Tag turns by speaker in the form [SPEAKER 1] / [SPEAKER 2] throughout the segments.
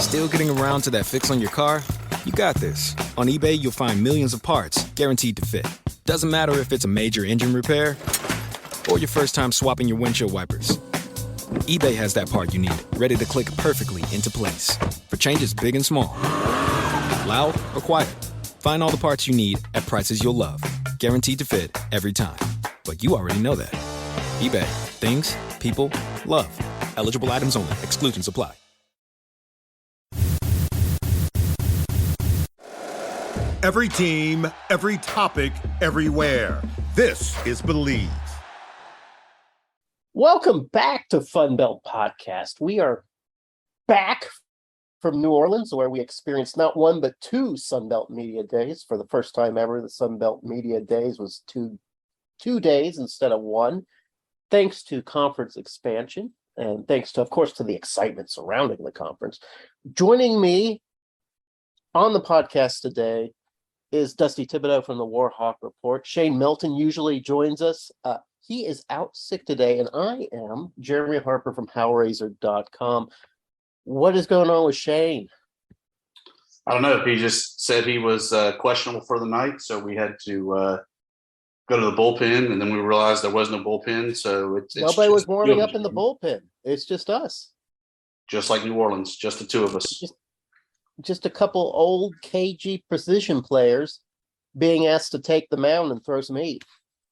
[SPEAKER 1] Still getting around to that fix on your car? You got this. On eBay, you'll find millions of parts guaranteed to fit. Doesn't matter if it's a major engine repair or your first time swapping your windshield wipers. eBay has that part you need, ready to click perfectly into place. For changes big and small. Loud or quiet. Find all the parts you need at prices you'll love. Guaranteed to fit every time. But you already know that. eBay. Things, people, love. Eligible items only. Exclusions apply.
[SPEAKER 2] Every team, every topic, everywhere. This is Believe.
[SPEAKER 3] Welcome back to Fun Belt Podcast. We are back from New Orleans, where we experienced not one but two Sun Belt Media Days. For the first time ever, the Sun Belt Media Days was two days instead of one, thanks to conference expansion and thanks to, of course, to the excitement surrounding the conference. Joining me on the podcast today is Dusty Thibodeaux from the Warhawk Report. Shane Milton usually joins us. He is out sick today, and I am Jeremy Harper from Hellraiser.com. What is going on with Shane?
[SPEAKER 4] I don't know. He just said he was questionable for the night, so we had to go to the bullpen, and then we realized there was no bullpen. So it's
[SPEAKER 3] nobody was warming up in the bullpen. It's just us.
[SPEAKER 4] Just like New Orleans, just the two of us.
[SPEAKER 3] Just a couple old KG precision players being asked to take the mound and throw some heat.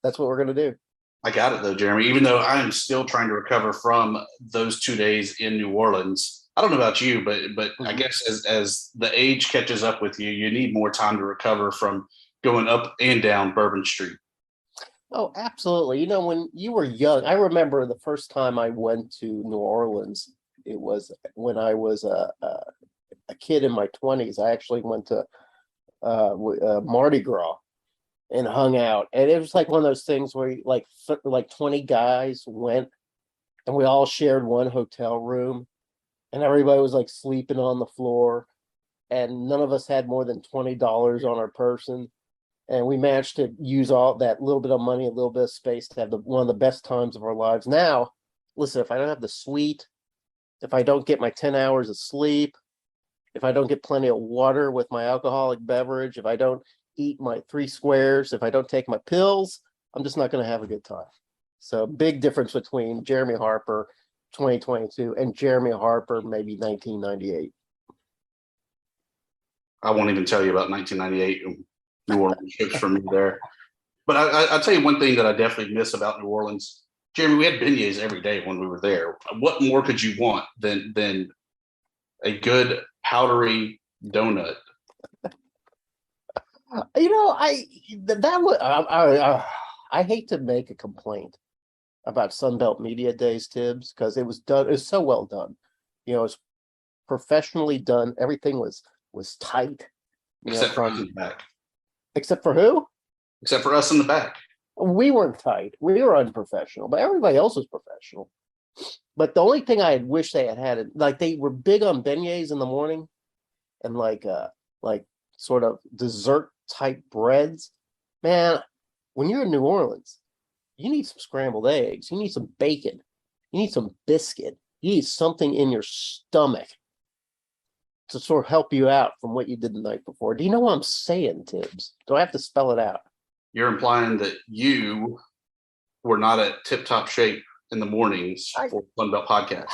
[SPEAKER 3] That's what we're going to do.
[SPEAKER 4] I got it, though, Jeremy. Even though I am still trying to recover from those 2 days in New Orleans. I don't know about you, but I guess as the age catches up with you, you need more time to recover from going up and down Bourbon Street.
[SPEAKER 3] Oh, absolutely. You know, when you were young, I remember the first time I went to New Orleans, it was when I was a kid in my 20s. I actually went to Mardi Gras and hung out. And it was like one of those things where like 20 guys went and we all shared one hotel room and everybody was like sleeping on the floor and none of us had more than $20 on our person. And we managed to use all that little bit of money, a little bit of space to have one of the best times of our lives. Now, listen, if I don't have the suite, if I don't get my 10 hours of sleep, if I don't get plenty of water with my alcoholic beverage, if I don't eat my 3 squares, if I don't take my pills, I'm just not going to have a good time. So big difference between Jeremy Harper 2022 and Jeremy Harper maybe 1998.
[SPEAKER 4] I won't even tell you about 1998 New Orleans trips for me there. But I'll tell you one thing that I definitely miss about New Orleans. Jeremy, we had beignets every day when we were there. What more could you want than a good powdery donut?
[SPEAKER 3] You know, I hate to make a complaint about Sunbelt Media Days, Tibbs, because it was so well done. You know, it was professionally done. Everything was tight.
[SPEAKER 4] Except for us in the back.
[SPEAKER 3] Except for who?
[SPEAKER 4] Except for us in the back.
[SPEAKER 3] We weren't tight. We were unprofessional, but everybody else was professional. But the only thing I wish they had, like they were big on beignets in the morning and like sort of dessert type breads. Man, when you're in New Orleans, you need some scrambled eggs. You need some bacon. You need some biscuit. You need something in your stomach to sort of help you out from what you did the night before. Do you know what I'm saying, Tibbs? Do I have to spell it out?
[SPEAKER 4] You're implying that you were not at tip-top shape in the mornings for Sunbelt Podcast.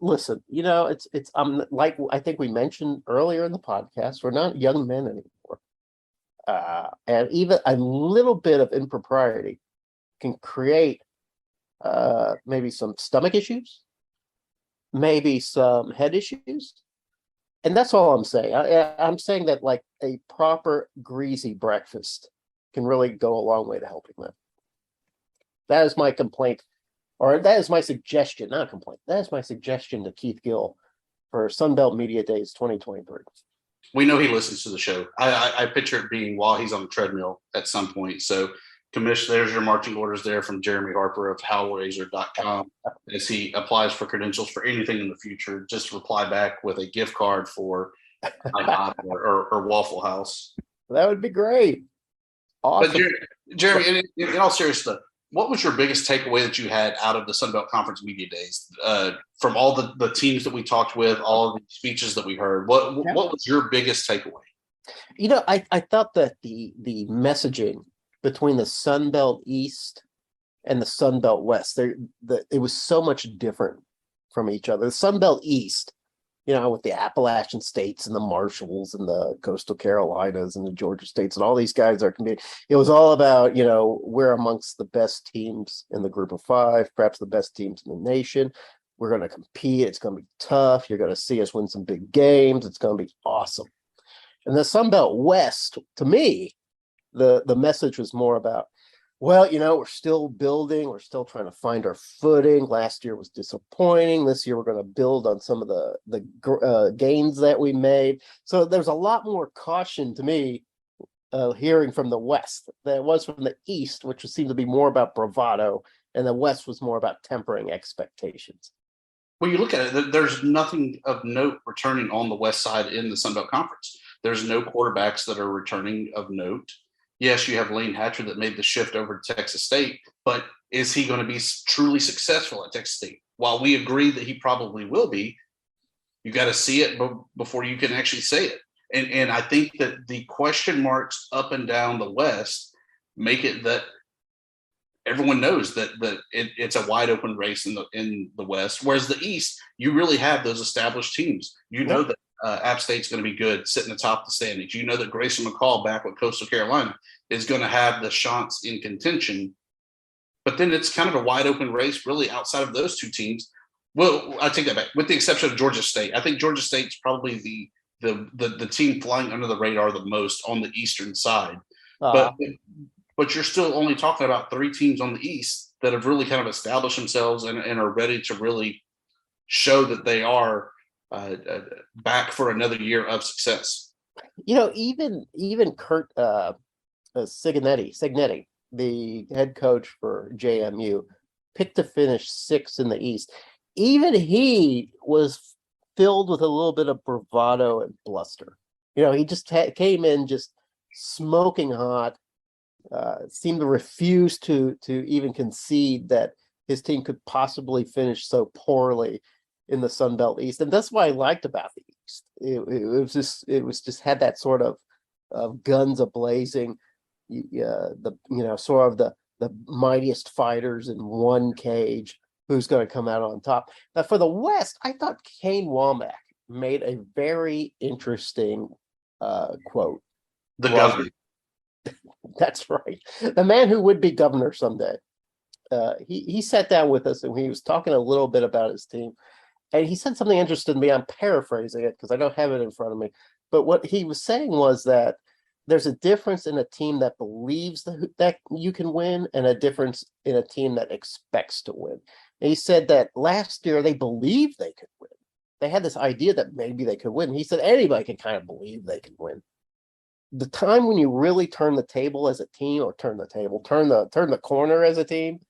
[SPEAKER 3] Listen, it's like I think we mentioned earlier in the podcast, we're not young men anymore. And even a little bit of impropriety can create maybe some stomach issues, maybe some head issues. And that's all I'm saying. I'm saying that like a proper greasy breakfast can really go a long way to helping them. That is my complaint, or that is my suggestion, not a complaint. That is my suggestion to Keith Gill for Sunbelt Media Days 2023.
[SPEAKER 4] We know he listens to the show. I picture it being while he's on the treadmill at some point. So, Commish, there's your marching orders there from Jeremy Harper of Hellraiser.com. As he applies for credentials for anything in the future, just reply back with a gift card for IHOP or Waffle House.
[SPEAKER 3] That would be great. Awesome.
[SPEAKER 4] But Jeremy, in all seriousness, what was your biggest takeaway that you had out of the Sun Belt Conference Media Days? From all the teams that we talked with, all of the speeches that we heard, what was your biggest takeaway?
[SPEAKER 3] I thought that the messaging between the Sun Belt East and the Sun Belt West, it was so much different from each other. The Sun Belt East, with the Appalachian states and the Marshalls and the Coastal Carolinas and the Georgia states and all these guys are competing. It was all about, we're amongst the best teams in the group of five, perhaps the best teams in the nation. We're going to compete. It's going to be tough. You're going to see us win some big games. It's going to be awesome. And the Sun Belt West, to me, the message was more about, well, we're still building. We're still trying to find our footing. Last year was disappointing. This year, we're going to build on some of the gains that we made. So there's a lot more caution to me hearing from the West than it was from the East, which seemed to be more about bravado, and the West was more about tempering expectations.
[SPEAKER 4] Well, you look at it, there's nothing of note returning on the West side in the Sun Belt Conference. There's no quarterbacks that are returning of note. Yes, you have Lane Hatcher that made the shift over to Texas State, but is he going to be truly successful at Texas State? While we agree that he probably will be, you got to see it before you can actually say it. And I think that the question marks up and down the West make it that everyone knows that it's a wide open race in the West. Whereas the East, you really have those established teams. You know that App State's going to be good, sitting atop the standings. You know that Grayson McCall back with Coastal Carolina is going to have the shots in contention. But then it's kind of a wide open race, really, outside of those two teams. Well, I take that back. With the exception of Georgia State, I think Georgia State's probably the team flying under the radar the most on the eastern side. But you're still only talking about three teams on the East that have really kind of established themselves and are ready to really show that they are back for another year of success.
[SPEAKER 3] Even Kurt Cignetti, the head coach for JMU, picked to finish sixth in the East. Even he was filled with a little bit of bravado and bluster. He just came in just smoking hot, seemed to refuse to even concede that his team could possibly finish so poorly in the Sun Belt East. And that's what I liked about the East. It was just had that sort of guns a-blazing, sort of the mightiest fighters in one cage, who's going to come out on top. Now for the West, I thought Kane Womack made a very interesting quote.
[SPEAKER 4] The governor.
[SPEAKER 3] That's right. The man who would be governor someday. He sat down with us and he was talking a little bit about his team. And he said something interesting to me. I'm paraphrasing it because I don't have it in front of me. But what he was saying was that there's a difference in a team that believes that you can win and a difference in a team that expects to win. And he said that last year they believed they could win. They had this idea that maybe they could win. He said anybody can kind of believe they can win. The time when you really turn the table as a team, or turn the corner as a team,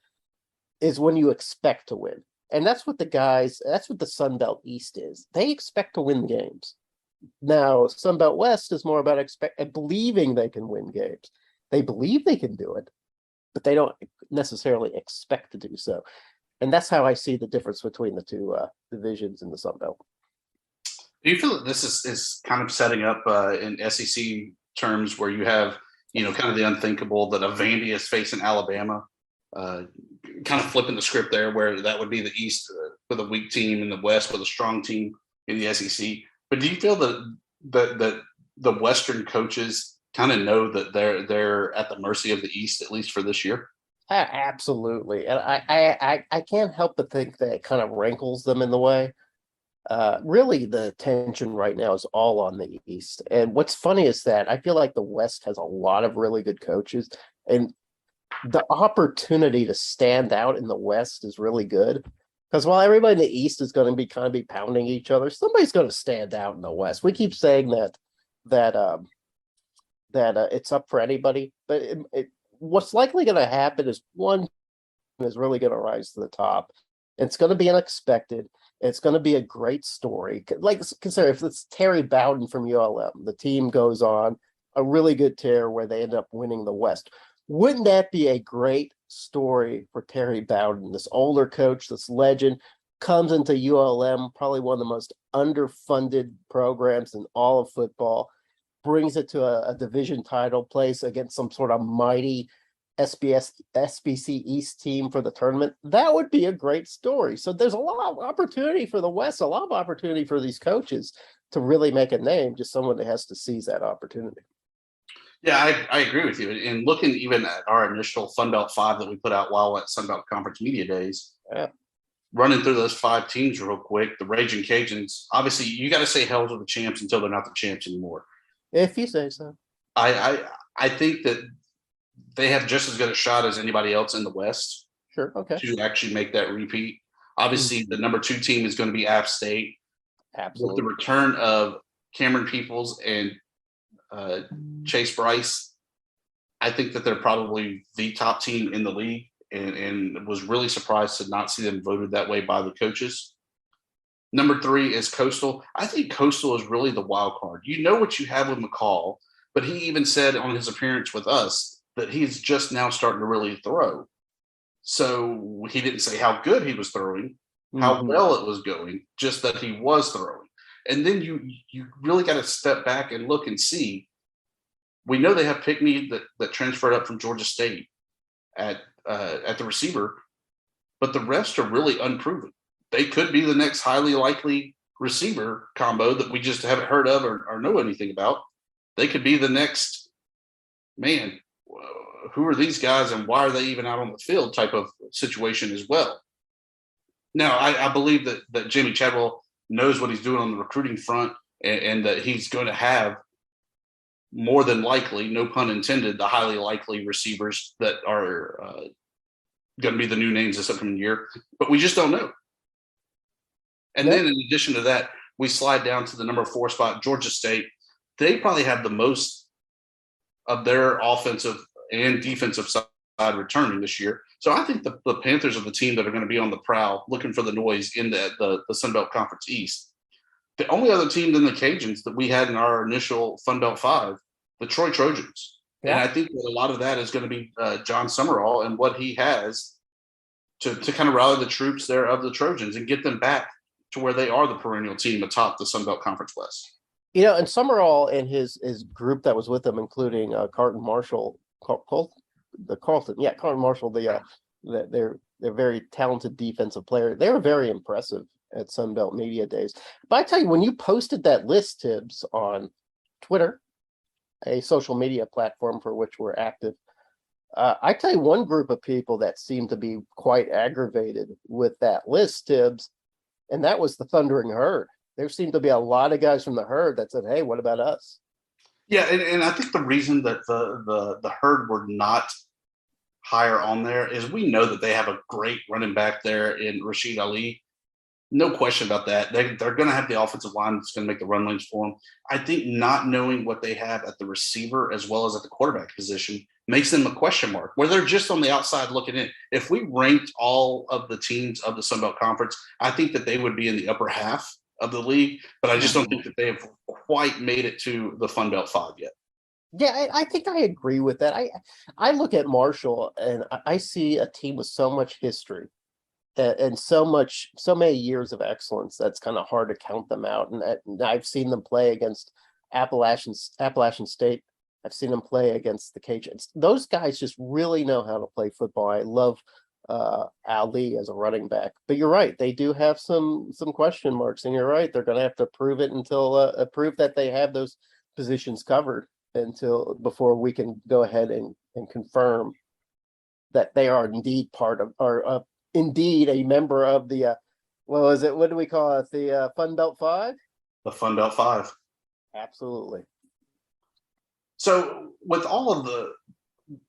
[SPEAKER 3] is when you expect to win. And that's what the Sun Belt East is. They expect to win games. Now, Sun Belt West is more about believing they can win games. They believe they can do it, but they don't necessarily expect to do so. And that's how I see the difference between the two divisions in the Sun Belt.
[SPEAKER 4] Do you feel that this is kind of setting up in SEC terms where you have, kind of the unthinkable that a Vandy is facing Alabama, kind of flipping the script there, where that would be the East with a weak team and the West with a strong team in the SEC? But do you feel that the Western coaches kind of know that they're at the mercy of the East, at least for this year?
[SPEAKER 3] Absolutely. And I can't help but think that it kind of rankles them in the way. Really, the attention right now is all on the East. And what's funny is that I feel like the West has a lot of really good coaches, and the opportunity to stand out in the West is really good. Because while everybody in the East is going to be pounding each other, somebody's going to stand out in the West. We keep saying that it's up for anybody, but what's likely going to happen is one is really going to rise to the top. It's going to be unexpected. It's going to be a great story. Like, consider if it's Terry Bowden from ULM, the team goes on a really good tear where they end up winning the West. Wouldn't that be a great story for Terry Bowden, this older coach, this legend, comes into ULM, probably one of the most underfunded programs in all of football, brings it to a division title, plays against some sort of mighty SBC East team for the tournament. That would be a great story. So there's a lot of opportunity for the West, a lot of opportunity for these coaches to really make a name, just someone that has to seize that opportunity.
[SPEAKER 4] Yeah, I agree with you. And looking even at our initial Fun Belt 5 that we put out while at Sun Belt Conference Media Days, running through those 5 teams real quick, the Raging Cajuns, obviously you got to say hell to the champs until they're not the champs anymore.
[SPEAKER 3] If you say so.
[SPEAKER 4] I think that they have just as good a shot as anybody else in the West.
[SPEAKER 3] Sure. Okay.
[SPEAKER 4] To actually make that repeat. Obviously, the number 2 team is going to be App State.
[SPEAKER 3] Absolutely.
[SPEAKER 4] With the return of Cameron Peoples and Chase Bryce, I think that they're probably the top team in the league, and was really surprised to not see them voted that way by the coaches. Number 3 is Coastal. I think Coastal is really the wild card. You know what you have with McCall, but he even said on his appearance with us that he's just now starting to really throw. So he didn't say how good he was throwing, how well it was going, just that he was throwing. And then you really got to step back and look and see. We know they have Pickney that transferred up from Georgia State at the receiver, but the rest are really unproven. They could be the next highly likely receiver combo that we just haven't heard of or know anything about. They could be the next, man, who are these guys and why are they even out on the field type of situation as well. Now, I believe that Jimmy Chadwell knows what he's doing on the recruiting front, and that he's going to have more than likely, no pun intended, the highly likely receivers that are going to be the new names this upcoming year, but we just don't know. And then in addition to that, we slide down to the number 4 spot, Georgia State. They probably have the most of their offensive and defensive side returning this year. So I think the Panthers are the team that are going to be on the prowl looking for the noise in the Sun Belt Conference East. The only other team than the Cajuns that we had in our initial Fun Belt 5, the Troy Trojans. Yeah. And I think that a lot of that is going to be John Summerall and what he has to kind of rally the troops there of the Trojans and get them back to where they are the perennial team atop the Sun Belt Conference West.
[SPEAKER 3] You know, and Summerall and his group that was with him, including Carlton Marshall, Carlton Marshall, they're very talented defensive player. They were very impressive at Sun Belt Media Days. But I tell you, when you posted that list, Tibbs, on Twitter, a social media platform for which we're active, I tell you one group of people that seemed to be quite aggravated with that list, Tibbs, and that was the Thundering Herd. There seemed to be a lot of guys from the Herd that said, hey, what about us?
[SPEAKER 4] Yeah, and I think the reason that the Herd were not higher on there is we know that they have a great running back there in Rashid Ali. No question about that. They're going to have the offensive line that's going to make the run lanes for them. I think not knowing what they have at the receiver as well as at the quarterback position makes them a question mark, where they're just on the outside looking in. If we ranked all of the teams of the Sun Belt Conference, I think that they would be in the upper half of the league, but I just don't think that they have quite made it to the Fun Belt 5 yet.
[SPEAKER 3] Yeah, I think I agree with that. I look at Marshall and I see a team with so much history and so many years of excellence that's kind of hard to count them out. And I've seen them play against Appalachian State. I've seen them play against the Cajuns. Those guys just really know how to play football. I love Ali as a running back, but you're right. They do have some question marks, and you're right. They're going to have to prove it prove that they have those positions covered before we can go ahead and confirm that they are indeed part of, or indeed a member of the what do we call it, the Fun Belt 5?
[SPEAKER 4] The Fun Belt 5.
[SPEAKER 3] Absolutely.
[SPEAKER 4] So with all of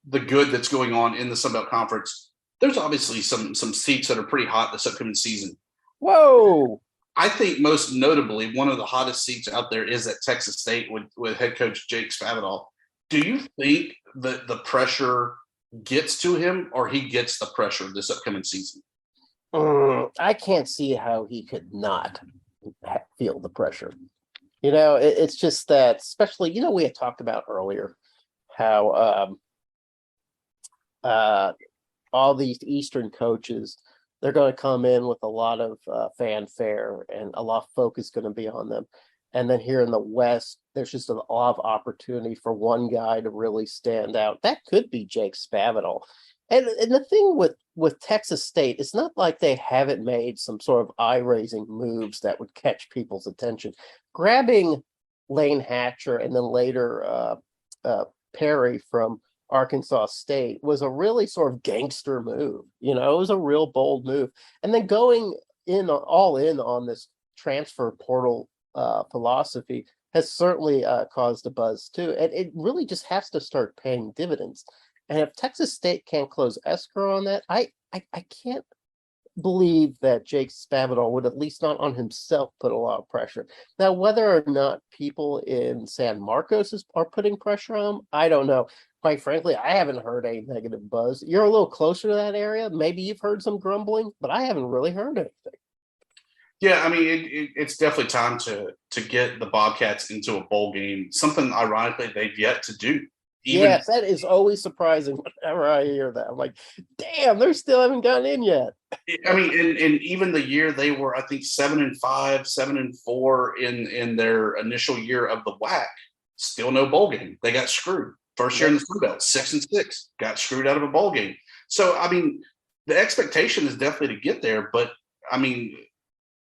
[SPEAKER 4] the good that's going on in the Sun Belt Conference, there's obviously some seats that are pretty hot this upcoming season.
[SPEAKER 3] Whoa.
[SPEAKER 4] I think most notably, one of the hottest seats out there is at Texas State with head coach Jake Spavital. Do you think that the pressure gets to him, or he gets the pressure this upcoming season?
[SPEAKER 3] I can't see how he could not feel the pressure. You know, it's just that, especially, you know, we had talked about earlier how all these Eastern coaches, they're going to come in with a lot of fanfare and a lot of focus going to be on them. And then here in the West, there's just a lot of opportunity for one guy to really stand out. That could be Jake Spavital. And the thing with Texas State, it's not like they haven't made some sort of eye-raising moves that would catch people's attention. Grabbing Lane Hatcher and then later Perry from Arkansas State was a really sort of gangster move. It was a real bold move. And then going all in on this transfer portal philosophy has certainly caused a buzz too. And it really just has to start paying dividends. And if Texas State can't close escrow on that, I can't believe that Jake Spavital would, at least not on himself, put a lot of pressure. Now, whether or not people in San Marcos are putting pressure on him, I don't know. Quite frankly, I haven't heard any negative buzz. You're a little closer to that area. Maybe you've heard some grumbling, but I haven't really heard anything.
[SPEAKER 4] Yeah, I mean, it's definitely time to get the Bobcats into a bowl game, something ironically they've yet to do.
[SPEAKER 3] Yes, that is always surprising whenever I hear that. I'm like, damn, they still haven't gotten in yet.
[SPEAKER 4] I mean, and even the year they were, I think 7-5, 7-4 in their initial year of the WAC, still no bowl game. They got screwed. First year in the Sun Belt, 6-6, got screwed out of a bowl game. So, I mean, the expectation is definitely to get there, but I mean,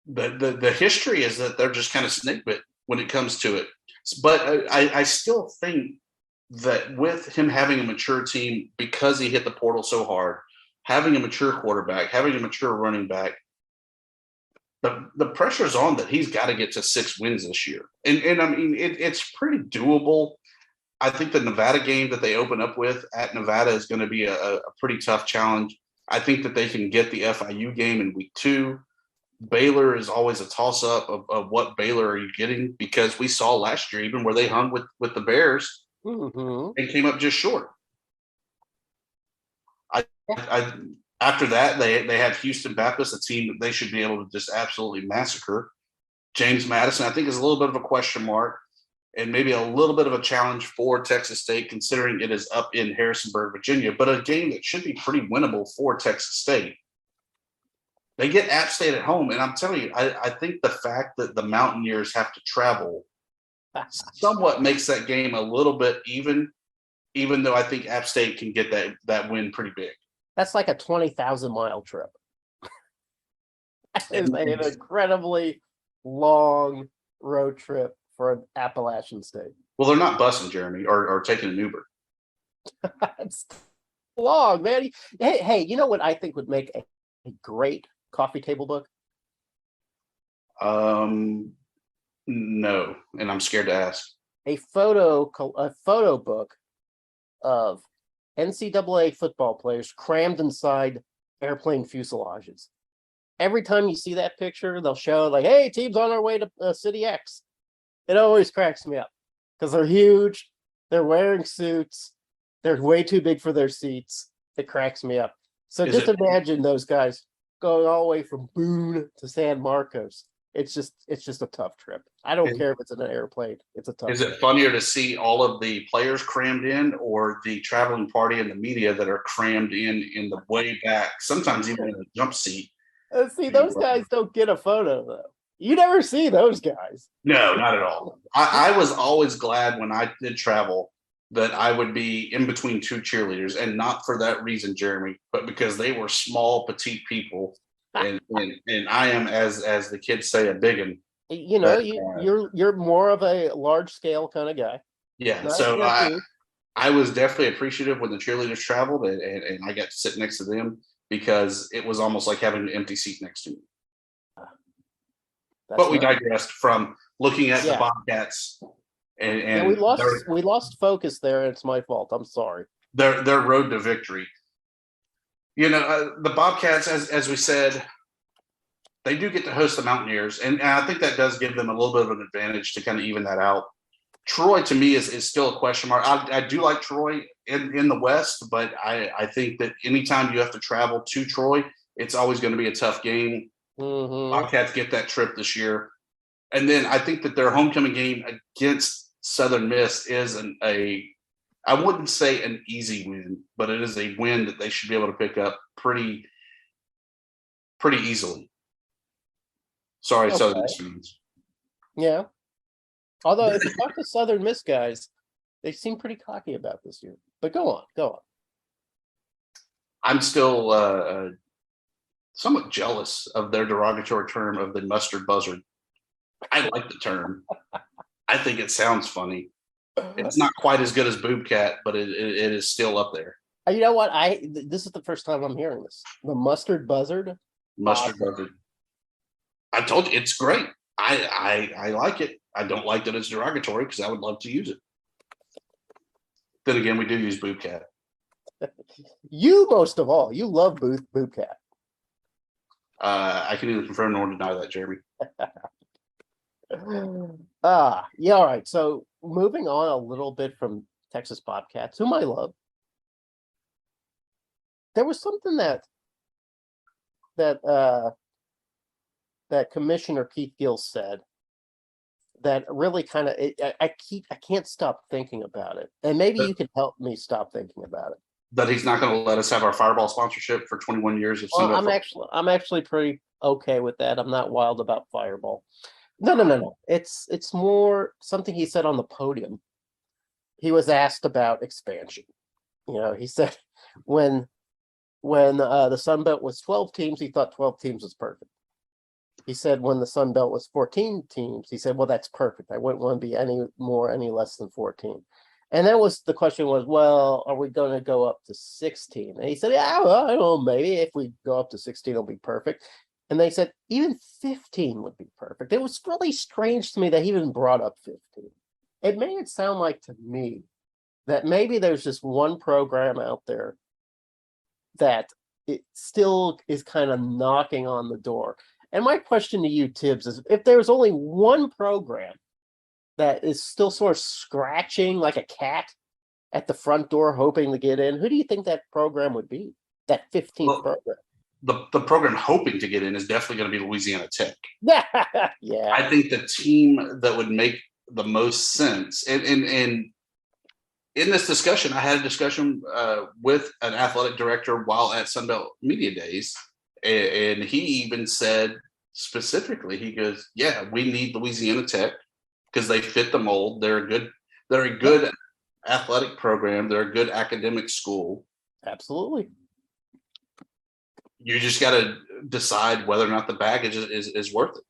[SPEAKER 4] the history is that they're just kind of snake bit when it comes to it. But I still think that with him having a mature team, because he hit the portal so hard, having a mature quarterback, having a mature running back, the pressure's on that he's got to get to 6 wins this year. And I mean, it's pretty doable. I think the Nevada game that they open up with at Nevada is going to be a pretty tough challenge. I think that they can get the FIU game in week 2. Baylor is always a toss-up of what Baylor are you getting, because we saw last year, even where they hung with the Bears, and came up just short. After that, they have Houston Baptist, a team that they should be able to just absolutely massacre. James Madison, I think, is a little bit of a question mark, and maybe a little bit of a challenge for Texas State, considering it is up in Harrisonburg, Virginia, but a game that should be pretty winnable for Texas State. They get App State at home, and I'm telling you, I think the fact that the Mountaineers have to travel somewhat makes that game a little bit even though I think App State can get that win pretty big.
[SPEAKER 3] That's like a 20,000-mile trip. It's an incredibly long road trip for an Appalachian State.
[SPEAKER 4] Well, they're not busing, Jeremy, or taking an Uber.
[SPEAKER 3] It's long, man. Hey, you know what I think would make a great coffee table book?
[SPEAKER 4] No, and I'm scared to ask.
[SPEAKER 3] A photo book of NCAA football players crammed inside airplane fuselages. Every time you see that picture, they'll show like, hey, team's on our way to City X. It always cracks me up because they're huge. They're wearing suits. They're way too big for their seats. It cracks me up. So just imagine those guys going all the way from Boone to San Marcos. It's just a tough trip. I don't care if it's in an airplane. It's a tough
[SPEAKER 4] Is
[SPEAKER 3] trip.
[SPEAKER 4] it funnier to see all of the players crammed in, or the traveling party and the media that are crammed in the way back, sometimes even in a jump seat?
[SPEAKER 3] See, those guys don't get a photo, though. You never see those guys.
[SPEAKER 4] No, not at all. I was always glad when I did travel that I would be in between 2 cheerleaders, and not for that reason, Jeremy, but because they were small, petite people. And I am, as the kids say, a biggin.
[SPEAKER 3] You know, you're more of a large scale kind of guy.
[SPEAKER 4] Yeah,
[SPEAKER 3] Not
[SPEAKER 4] so
[SPEAKER 3] you.
[SPEAKER 4] I was definitely appreciative when the cheerleaders traveled, and I got to sit next to them, because it was almost like having an empty seat next to me. But we digressed from looking at the Bobcats, and
[SPEAKER 3] we lost focus there. And it's my fault. I'm sorry.
[SPEAKER 4] Their road to victory. You know, the Bobcats, as we said, they do get to host the Mountaineers, and I think that does give them a little bit of an advantage to kind of even that out. Troy, to me, is still a question mark. I do like Troy in the West, but I think that anytime you have to travel to Troy, it's always going to be a tough game. Bobcats get that trip this year. And then I think that their homecoming game against Southern Miss is a I wouldn't say an easy win, but it is a win that they should be able to pick up pretty easily. Sorry,
[SPEAKER 3] Okay.
[SPEAKER 4] Southern Miss fans.
[SPEAKER 3] Yeah. Although if you talk to Southern Miss guys, they seem pretty cocky about this year. But go on.
[SPEAKER 4] I'm still somewhat jealous of their derogatory term of the mustard buzzard. I like the term. I think it sounds funny. It's not quite as good as Boobcat, but it is still up there.
[SPEAKER 3] You know what? This is the first time I'm hearing this. The mustard buzzard.
[SPEAKER 4] Mustard
[SPEAKER 3] Awesome.
[SPEAKER 4] buzzard. I told you it's great. I like it. I don't like that it's derogatory because I would love to use it. Then again, we do use Boobcat.
[SPEAKER 3] You most of all. You love Boobcat.
[SPEAKER 4] I can neither confirm nor deny that, Jeremy.
[SPEAKER 3] Yeah, all right. So moving on a little bit from Texas Bobcats, whom I love. There was something that Commissioner Keith Gill said that really kind of I can't stop thinking about it. And maybe you could help me stop thinking about it.
[SPEAKER 4] That he's not going to let us have our Fireball sponsorship for 21 years.
[SPEAKER 3] Well, I'm actually pretty okay with that. I'm not wild about Fireball. No. It's more something he said on the podium. He was asked about expansion. He said when the Sun Belt was 12 teams, he thought 12 teams was perfect. He said when the Sun Belt was 14 teams, he said, well, that's perfect. I wouldn't want to be any more, any less than 14. And that was the question was, well, are we going to go up to 16? And he said, yeah, well, I don't know, maybe if we go up to 16, it'll be perfect. And they said even 15 would be perfect. It was really strange to me that he even brought up 15. It made it sound like to me that maybe there's just one program out there that it still is kind of knocking on the door. And my question to you, Tibbs, is if there's only one program that is still sort of scratching like a cat at the front door hoping to get in, who do you think that program would be? That 15th program?
[SPEAKER 4] The program hoping to get in is definitely going to be Louisiana Tech.
[SPEAKER 3] Yeah.
[SPEAKER 4] I think the team that would make the most sense, and in this discussion, I had a discussion with an athletic director while at Sunbelt Media Days, and he even said specifically, he goes, yeah, we need Louisiana Tech because they fit the mold. They're a good athletic program. They're a good academic school.
[SPEAKER 3] Absolutely.
[SPEAKER 4] You just got to decide whether or not the baggage is worth it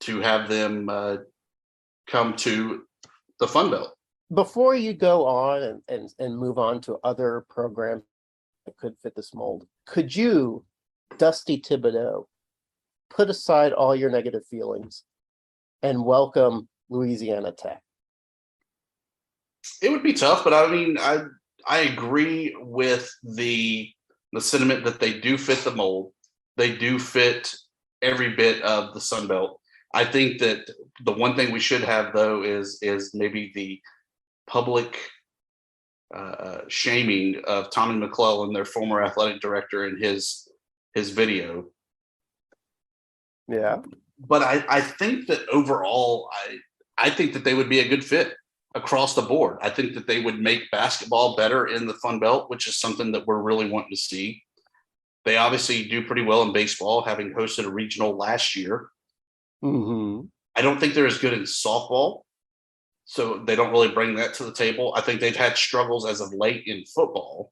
[SPEAKER 4] to have them come to the Fun Belt.
[SPEAKER 3] Before you go on and move on to other programs that could fit this mold, could you, Dusty Thibodeaux, put aside all your negative feelings and welcome Louisiana Tech?
[SPEAKER 4] It would be tough, but I mean, I agree with the sentiment that they do fit the mold. They do fit every bit of the Sun Belt. I think that the one thing we should have though is maybe the public shaming of Tommy McClellan, their former athletic director, in his video.
[SPEAKER 3] Yeah.
[SPEAKER 4] But I think that overall, I think that they would be a good fit across the board. I think that they would make basketball better in the Fun Belt, which is something that we're really wanting to see. They obviously do pretty well in baseball, having hosted a regional last year.
[SPEAKER 3] Mm-hmm.
[SPEAKER 4] I don't think they're as good in softball, so they don't really bring that to the table. I think they've had struggles as of late in football,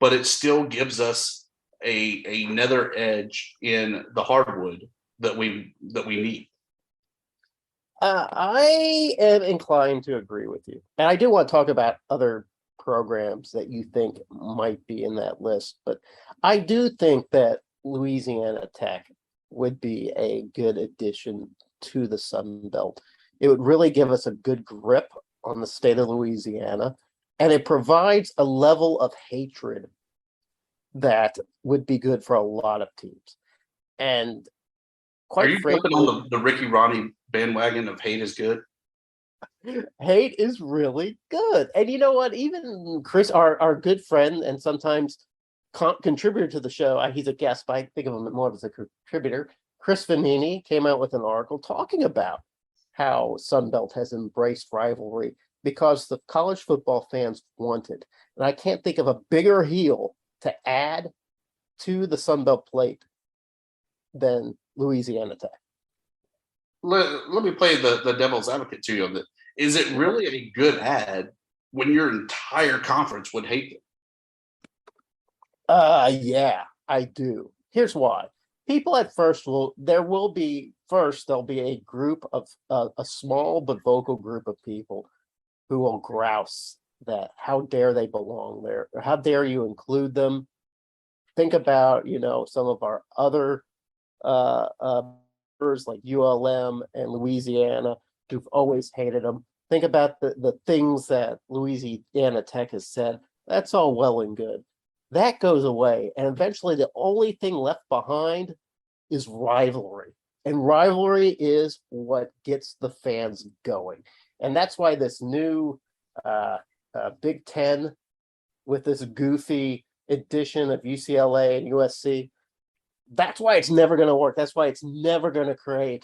[SPEAKER 4] but it still gives us another edge in the hardwood that we need.
[SPEAKER 3] I am inclined to agree with you. And I do want to talk about other programs that you think might be in that list. But I do think that Louisiana Tech would be a good addition to the Sun Belt. It would really give us a good grip on the state of Louisiana. And it provides a level of hatred that would be good for a lot of teams. And quite
[SPEAKER 4] Are you
[SPEAKER 3] frankly,
[SPEAKER 4] jumping on the Ricky Ronnie bandwagon of hate is good?
[SPEAKER 3] hate is really good. And you know what? Even Chris, our good friend and sometimes contributor to the show, he's a guest, but I think of him more as a contributor. Chris Vanini came out with an article talking about how Sunbelt has embraced rivalry because the college football fans want it. And I can't think of a bigger heel to add to the Sun Belt plate than Louisiana Tech.
[SPEAKER 4] Let me play the devil's advocate to you on that. Is it really a good ad when your entire conference would hate it?
[SPEAKER 3] Yeah, I do. Here's why. People at first there'll be a group of a small but vocal group of people who will grouse that how dare they belong there, or how dare you include them. Think about, some of our other like ULM and Louisiana who've always hated them. Think about the things that Louisiana Tech has said. That's all well and good. That goes away, and eventually the only thing left behind is rivalry. And rivalry is what gets the fans going. And that's why this new Big Ten with this goofy edition of UCLA and USC, that's why it's never going to work. That's why it's never going to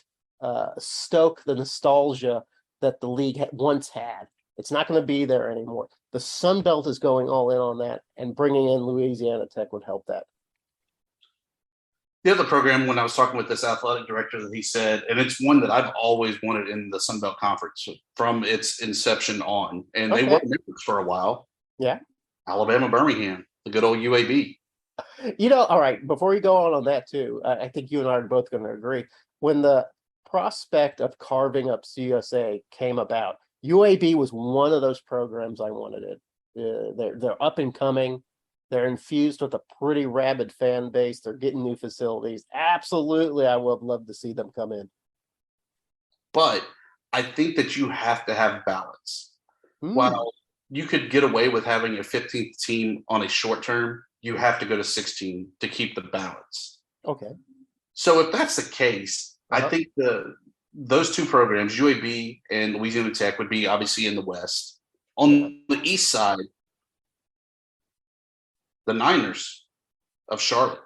[SPEAKER 3] stoke the nostalgia that the league once had. It's not going to be there anymore. The Sun Belt is going all in on that, and bringing in Louisiana Tech would help that.
[SPEAKER 4] The other program, when I was talking with this athletic director, that he said, and it's one that I've always wanted in the Sun Belt Conference from its inception on, and they were members for a while.
[SPEAKER 3] Yeah.
[SPEAKER 4] Alabama, Birmingham, the good old UAB.
[SPEAKER 3] All right, before we go on that too, I think you and I are both going to agree. When the prospect of carving up CUSA came about, UAB was one of those programs I wanted it. They're up and coming. They're infused with a pretty rabid fan base. They're getting new facilities. Absolutely, I would love to see them come in.
[SPEAKER 4] But I think that you have to have balance. While you could get away with having a 15th team on a short term, you have to go to 16 to keep the balance.
[SPEAKER 3] Okay.
[SPEAKER 4] So if that's the case, I think those two programs, UAB and Louisiana Tech, would be obviously in the West. On the East side, the Niners of Charlotte.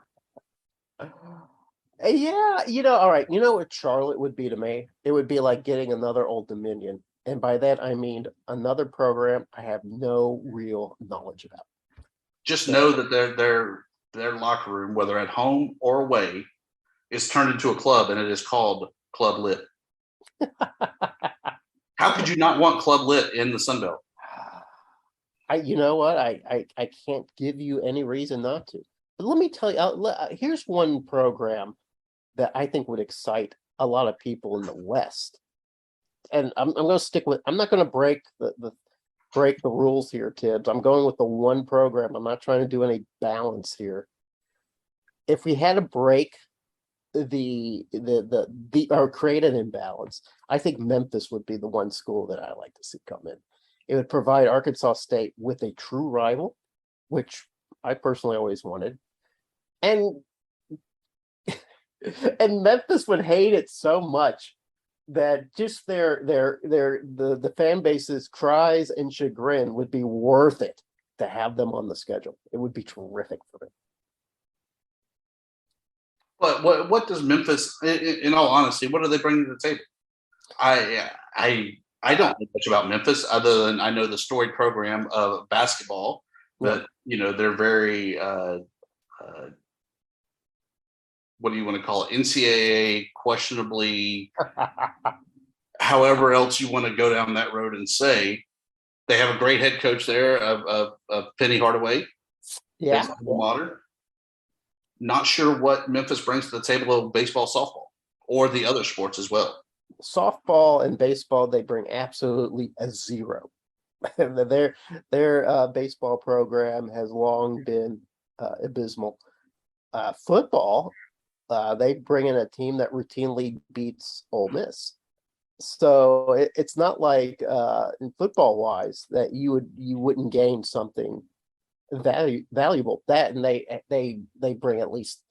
[SPEAKER 3] Yeah, all right. You know what Charlotte would be to me? It would be like getting another Old Dominion. And by that, I mean another program I have no real knowledge about.
[SPEAKER 4] Just know that their locker room, whether at home or away, is turned into a club, and it is called Club Lit. How could you not want Club Lit in the Sun Belt?
[SPEAKER 3] You know what? I can't give you any reason not to. But let me tell you, here's one program that I think would excite a lot of people in the West. And I'm going to stick with. I'm not going to break the rules here, Tibbs. I'm going with the one program. I'm not trying to do any balance here. If we had to break or create an imbalance, I think Memphis would be the one school that I like to see come in. It would provide Arkansas State with a true rival, which I personally always wanted. And Memphis would hate it so much that just the fan base's cries and chagrin would be worth it to have them on the schedule. It would be terrific for them.
[SPEAKER 4] But what does Memphis, in all honesty, what do they bring to the table? I don't know much about Memphis other than I know the storied program of basketball, but they're very what do you want to call it? NCAA questionably, however else you want to go down that road and say. They have a great head coach there of Penny Hardaway.
[SPEAKER 3] Yeah.
[SPEAKER 4] Modern. Not sure what Memphis brings to the table of baseball, softball, or the other sports as well.
[SPEAKER 3] Softball and baseball, they bring absolutely a zero. Their baseball program has long been abysmal. Football, they bring in a team that routinely beats Ole Miss. So it's not like in football wise that you wouldn't gain something valuable. That, and they bring at least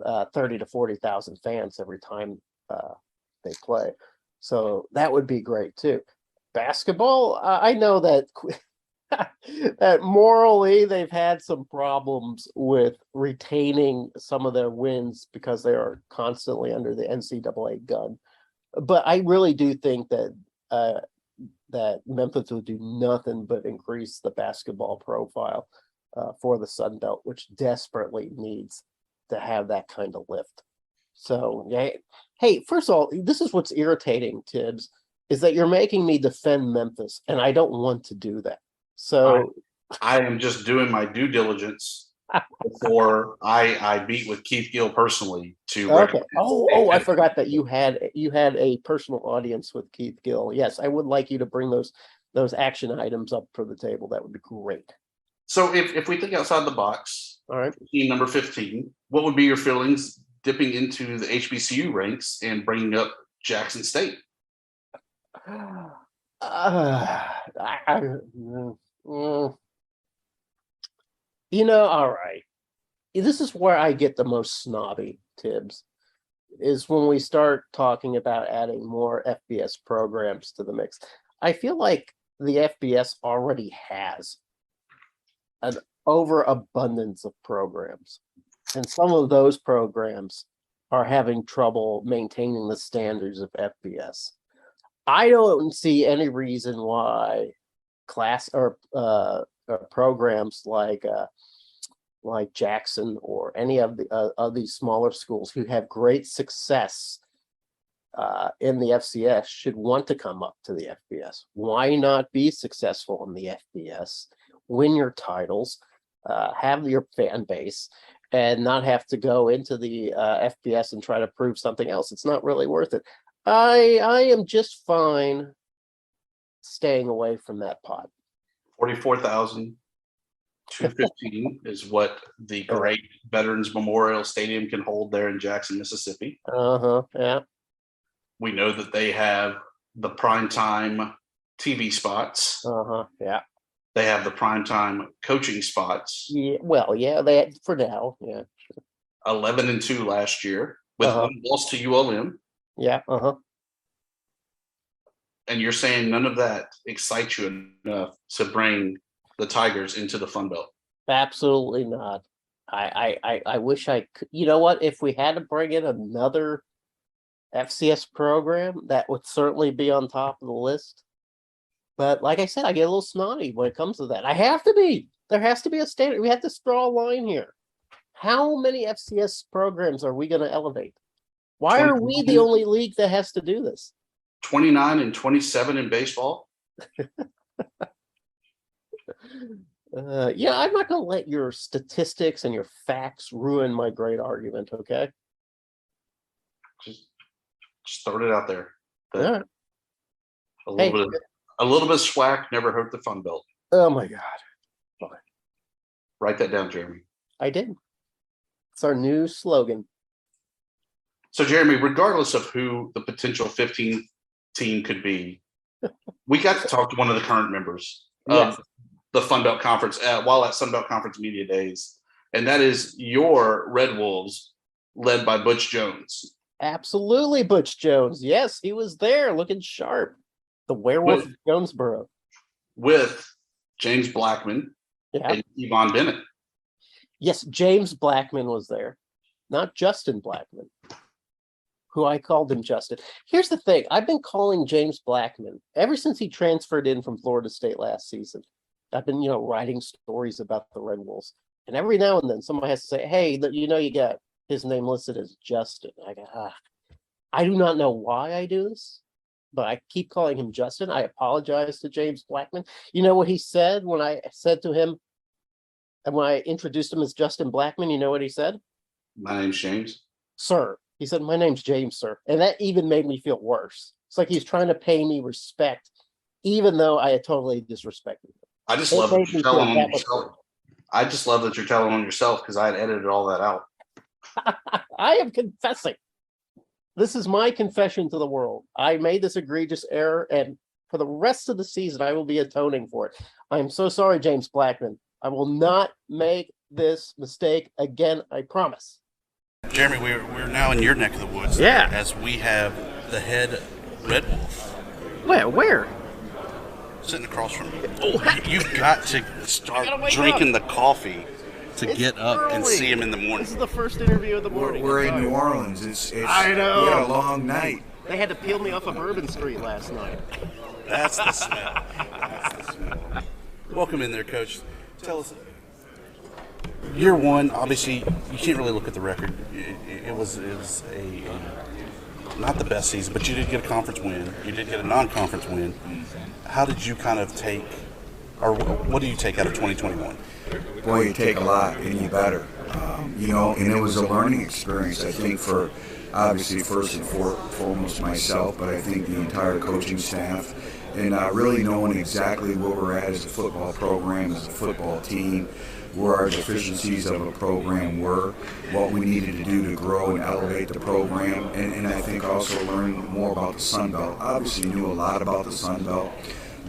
[SPEAKER 3] 30 to 40,000 fans every time they play. So that would be great too. Basketball, I know that that morally they've had some problems with retaining some of their wins because they are constantly under the NCAA gun. But I really do think that that Memphis would do nothing but increase the basketball profile for the Sun Belt, which desperately needs to have that kind of lift. So, yeah. Hey, first of all, this is what's irritating, Tibbs, is that you're making me defend Memphis, and I don't want to do that. So
[SPEAKER 4] I am just doing my due diligence before I beat with Keith Gill personally to
[SPEAKER 3] okay. I forgot that you had a personal audience with Keith Gill. Yes, I would like you to bring those action items up for the table. That would be great.
[SPEAKER 4] So if we think outside the box,
[SPEAKER 3] All right.
[SPEAKER 4] Team number 15, what would be your feelings dipping into the HBCU ranks and bringing up Jackson State?
[SPEAKER 3] All right. This is where I get the most snobby, Tibbs, is when we start talking about adding more FBS programs to the mix. I feel like the FBS already has an overabundance of programs, and some of those programs are having trouble maintaining the standards of FBS. I don't see any reason why class or programs like Jackson or any of these smaller schools who have great success in the FCS should want to come up to the FBS. Why not be successful in the FBS, win your titles, have your fan base, and not have to go into the FBS and try to prove something else? It's not really worth it. I am just fine staying away from that pot.
[SPEAKER 4] 44,215 is what the great Veterans Memorial Stadium can hold there in Jackson, Mississippi.
[SPEAKER 3] Yeah.
[SPEAKER 4] We know that they have the primetime TV spots.
[SPEAKER 3] Yeah.
[SPEAKER 4] They have the primetime coaching spots.
[SPEAKER 3] Yeah. Well, yeah, they had, for now. Yeah.
[SPEAKER 4] 11-2 last year with one loss to ULM.
[SPEAKER 3] Yeah.
[SPEAKER 4] And you're saying none of that excites you enough to bring the Tigers into the Fun Belt?
[SPEAKER 3] Absolutely not. I wish I could. You know what? If we had to bring in another FCS program, that would certainly be on top of the list. But like I said, I get a little snotty when it comes to that. I have to be. There has to be a standard. We have to draw a line here. How many FCS programs are we going to elevate? Why are we the only league that has to do this?
[SPEAKER 4] 29 and 27 in baseball.
[SPEAKER 3] Yeah, I'm not going to let your statistics and your facts ruin my great argument. Okay.
[SPEAKER 4] Just throwing it out there.
[SPEAKER 3] Yeah.
[SPEAKER 4] A little bit of swag never hurt the Fun Belt.
[SPEAKER 3] Oh my God. Okay.
[SPEAKER 4] Write that down, Jeremy.
[SPEAKER 3] I did. It's our new slogan.
[SPEAKER 4] So, Jeremy, regardless of who the potential 15 team could be, we got to talk to one of the current members of the Fun Belt Conference while at Sun Belt Conference Media Days, and that is your Red Wolves, led by Butch Jones.
[SPEAKER 3] Absolutely, Butch Jones. Yes, he was there, looking sharp. The werewolf of Jonesboro.
[SPEAKER 4] With James Blackmon and Kivon Bennett.
[SPEAKER 3] Yes, James Blackmon was there, not Justin Blackmon, who I called him Justin. Here's the thing. I've been calling James Blackmon ever since he transferred in from Florida State last season. I've been, writing stories about the Red Wolves. And every now and then somebody has to say, hey, you got his name listed as Justin. I go, I do not know why I do this, but I keep calling him Justin. I apologize to James Blackmon. You know what he said when I said to him, and when I introduced him as Justin Blackmon, you know what he said?
[SPEAKER 4] My name's James.
[SPEAKER 3] Sir. He said, my name's James, sir. And that even made me feel worse. It's like he's trying to pay me respect, even though I had totally disrespected him.
[SPEAKER 4] I just love that you're telling on yourself. I just love that you're telling on yourself because I had edited all that out.
[SPEAKER 3] I am confessing. This is my confession to the world. I made this egregious error, and for the rest of the season, I will be atoning for it. I am so sorry, James Blackmon. I will not make this mistake again, I promise.
[SPEAKER 5] Jeremy, we're now in your neck of the woods.
[SPEAKER 3] Yeah.
[SPEAKER 5] As we have the head Red Wolf.
[SPEAKER 3] Where?
[SPEAKER 5] Sitting across from you. You've got to start drinking the coffee to get up and see him in the morning.
[SPEAKER 3] This is the first interview of the morning.
[SPEAKER 6] We're in New Orleans. It's
[SPEAKER 3] I know.
[SPEAKER 6] We had a long night.
[SPEAKER 3] They had to peel me off of Bourbon Street last night.
[SPEAKER 5] That's the smell. That's the smell. Welcome in there, Coach. Tell us, year one, obviously, you can't really look at the record. It was a not the best season, but you did get a conference win. You did get a non-conference win. How did you kind of take, or what do you take out of 2021?
[SPEAKER 6] Boy, you take a lot and you better. And it was a learning experience, I think, for obviously first and foremost myself, but I think the entire coaching staff, and really knowing exactly where we're at as a football program, as a football team, where our deficiencies of a program were, what we needed to do to grow and elevate the program, and I think also learn more about the Sun Belt. Obviously knew a lot about the Sun Belt,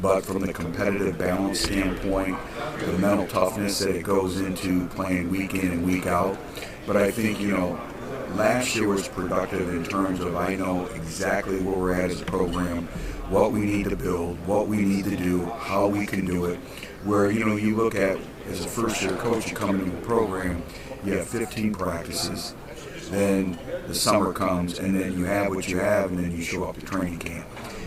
[SPEAKER 6] but from the competitive balance standpoint, the mental toughness that it goes into playing week in and week out. But I think, last year was productive in terms of I know exactly where we're at as a program, what we need to build, what we need to do, how we can do it. Where, you look at, as a first-year coach, you come into the program, you have 15 practices, then the summer comes, and then you have what you have, and then you show up to training camp.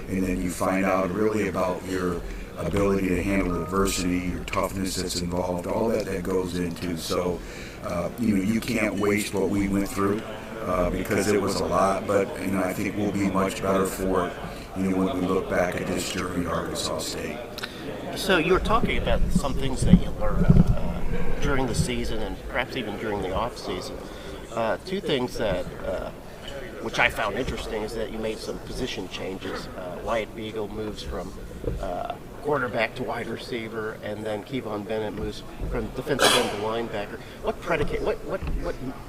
[SPEAKER 6] And then you find out really about your ability to handle adversity, your toughness that's involved, all that goes into. So, you can't waste what we went through because it was a lot, but, I think we'll be much better for it, when we look back at this journey at Arkansas State.
[SPEAKER 3] So you were talking about some things that you learned during the season and perhaps even during the off season. Two things that which I found interesting is that you made some position changes. Wyatt Beagle moves from quarterback to wide receiver, and then Kivon Bennett moves from defensive end to linebacker. What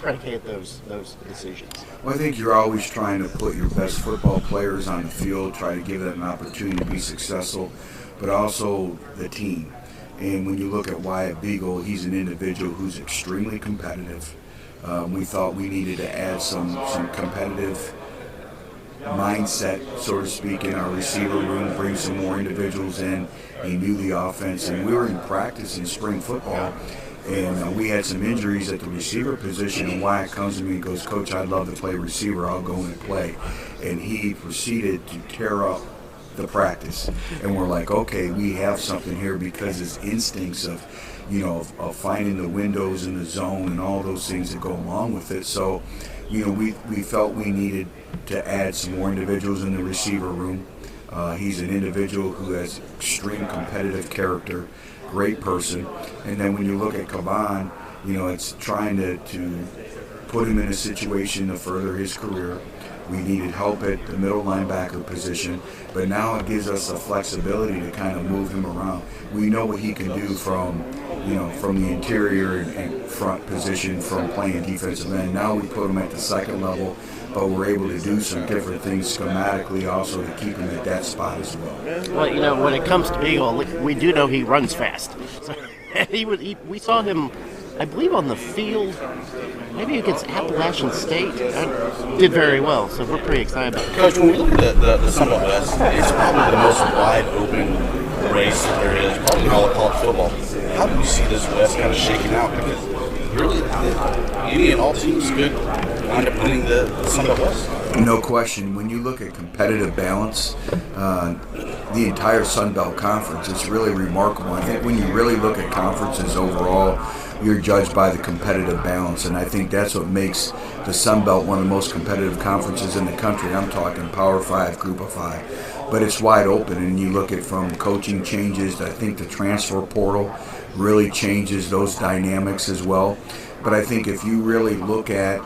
[SPEAKER 3] predicated those decisions?
[SPEAKER 6] Well, I think you're always trying to put your best football players on the field, try to give them an opportunity to be successful, but also the team. And when you look at Wyatt Beagle, he's an individual who's extremely competitive. We thought we needed to add some competitive mindset, so to speak, in our receiver room, bring some more individuals in. He knew the offense, and we were in practice in spring football, and we had some injuries at the receiver position, and Wyatt comes to me and goes, "Coach, I'd love to play receiver. I'll go in and play." And he proceeded to tear up the practice, and we're like, okay, we have something here, because his instincts of finding the windows in the zone and all those things that go along with it. So we felt we needed to add some more individuals in the receiver room. He's an individual who has extreme competitive character, great person. And then when you look at Kivon, it's trying to put him in a situation to further his career. We needed help at the middle linebacker position, but now it gives us the flexibility to kind of move him around. We know what he can do from the interior and front position from playing defensive end. Now we put him at the second level, but we're able to do some different things schematically also to keep him at that spot as well.
[SPEAKER 3] Well, when it comes to Beagle, we do know he runs fast. So we saw him, I believe, on the field, maybe against Appalachian State, did very well. So we're pretty excited about it.
[SPEAKER 5] Coach, when we look at the Sun Belt West, it's probably the most wide open race there is, probably in all of college football. How do you see this West kind of shaking out? Because really, any and all teams could wind up winning the Sun Belt West.
[SPEAKER 6] No question. When you look at competitive balance, the entire Sun Belt Conference, it's really remarkable. I think when you really look at conferences overall, you're judged by the competitive balance, and I think that's what makes the Sun Belt one of the most competitive conferences in the country. I'm talking Power 5, Group of 5, but it's wide open, and you look at from coaching changes. I think the transfer portal really changes those dynamics as well. But I think if you really look at